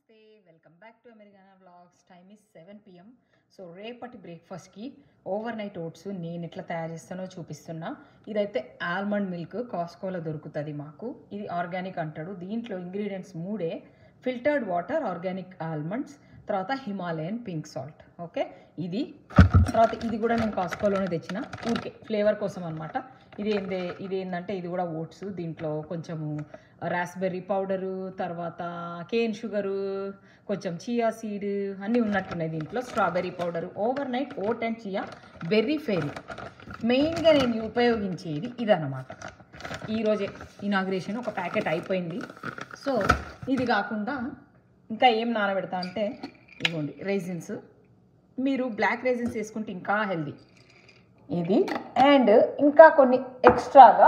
నమస్తే, welcome back to Americana vlogs. Time is 7 PM. So రేపటి బ్రేక్ఫాస్ట్కి ఓవర్ నైట్ ఓట్స్ నేను ఎట్లా తయారు చేస్తానో చూపిస్తున్నా. ఇదైతే ఆల్మండ్ మిల్క్ కాస్కోలో దొరుకుతుంది మాకు. ఇది ఆర్గానిక్ అంటాడు. దీంట్లో ఇంగ్రీడియంట్స్ మూడే: ఫిల్టర్డ్ వాటర్, ఆర్గానిక్ ఆల్మండ్స్, తర్వాత హిమాలయన్ పింక్ సాల్ట్. ఓకే, ఇది తర్వాత ఇది కూడా నేను కాస్కోలోనే తెచ్చిన ఊరికే ఫ్లేవర్ కోసం అనమాట. ఇదేంటంటే ఇది కూడా ఓట్స్. దీంట్లో కొంచెము రాస్బెర్రీ పౌడరు, తర్వాత కేన్ షుగరు, కొంచెం చియా సీడ్ అన్నీ ఉన్నట్టున్నాయి దీంట్లో. Strawberry powder, over night vote and chia berry fairy. మెయిన్గా నేను ఉపయోగించేది ఇదన్నమాట. ఈరోజే ఇనాగ్రేషన్ ఒక ప్యాకెట్ అయిపోయింది. సో ఇది కాకుండా ఇంకా ఏం నానబెడతా అంటే ఇవ్వండి రైజిన్స్. మీరు బ్లాక్ రైజిన్స్ వేసుకుంటే ఇంకా హెల్దీ. ఇది అండ్ ఇంకా కొన్ని ఎక్స్ట్రాగా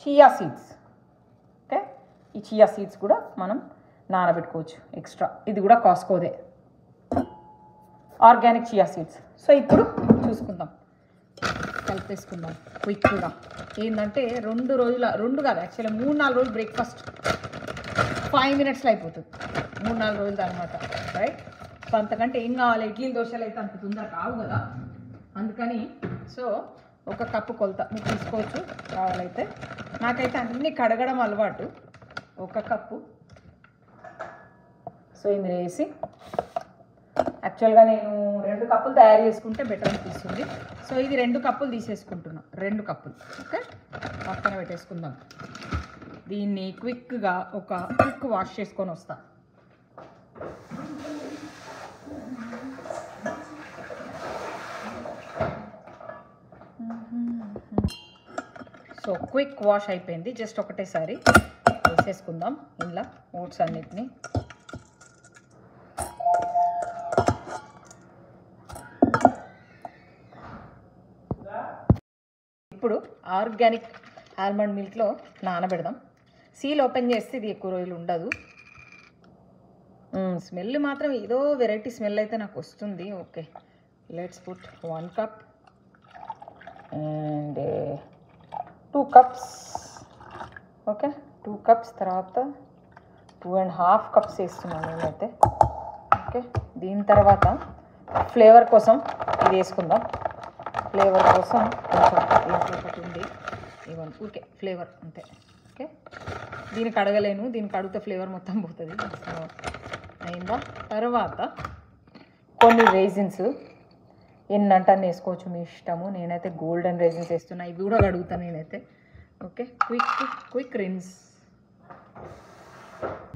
చియా సీడ్స్. ఓకే, ఈ చియా సీడ్స్ కూడా మనం నానబెట్టుకోవచ్చు ఎక్స్ట్రా. ఇది కూడా కాస్కోదే ఆర్గానిక్ చియా సీడ్స్. సో ఇప్పుడు చూసుకుందాం, కలిపేసుకుందాం క్విక్గా. ఏంటంటే రెండు కాదు యాక్చువల్లీ 3-4 రోజులు బ్రేక్ఫాస్ట్ 5 minutesలో అయిపోతుంది. 3-4 రోజులు అనమాట, రైట్? సో అంతకంటే ఏం కావాలి? ఇడ్లీ దోశలు అయితే అంత తొందర కావు కదా, అందుకని సో ఒక కప్పు కొలత మీరు తీసుకోవచ్చు కావాలైతే. నాకైతే అన్నీ కడగడం అలవాటు. ఒక కప్పు. సో ఇందులో వేసి యాక్చువల్గా నేను 2 కప్పులు తయారు చేసుకుంటే బెటర్ అనిపిస్తుంది. సో ఇది 2 కప్పులు తీసేసుకుంటున్నా. 2 కప్పులు. ఓకే, పక్కన పెట్టేసుకుందాం. దీన్ని క్విక్గా ఒక క్విక్ వాష్ చేసుకొని వస్తా. సో క్విక్ వాష్ అయిపోయింది. జస్ట్ ఒకటేసారి వేసేసుకుందాం ఇలా ఓట్స్ అన్నిటిని. ఇప్పుడు ఆర్గానిక్ ఆల్మండ్ మిల్క్లో నానబెడదాం. సీల్ ఓపెన్ చేస్తే ఇది ఎక్కువ రోజులు ఉండదు. స్మెల్ మాత్రం ఏదో వెరైటీ స్మెల్ అయితే నాకు వస్తుంది. Okay, let's put 1 cup and 2 cups. Okay, 2 cups తర్వాత 2.5 కప్స్ వేస్తున్నాను నేనైతే. ఓకే, దీని తర్వాత ఫ్లేవర్ కోసం ఇది వేసుకుందాం. ఫ్లేవర్ కోసం కొంచెం ఒకటి ఉంది ఇవ్వండి, ఊరికే ఫ్లేవర్ అంతే. ఓకే, దీనికి అడగలేను, దీనికి అడిగితే ఫ్లేవర్ మొత్తం పోతుంది. సో అయిందా? తర్వాత కొన్ని రైజిన్స్ ఎన్నంటే అన్నీ వేసుకోవచ్చు, మీ ఇష్టము. నేనైతే గోల్డెన్ రైజిన్స్ వేస్తున్నా. ఇవి కూడా అడుగుతాను నేనైతే. Okay, quick rinse.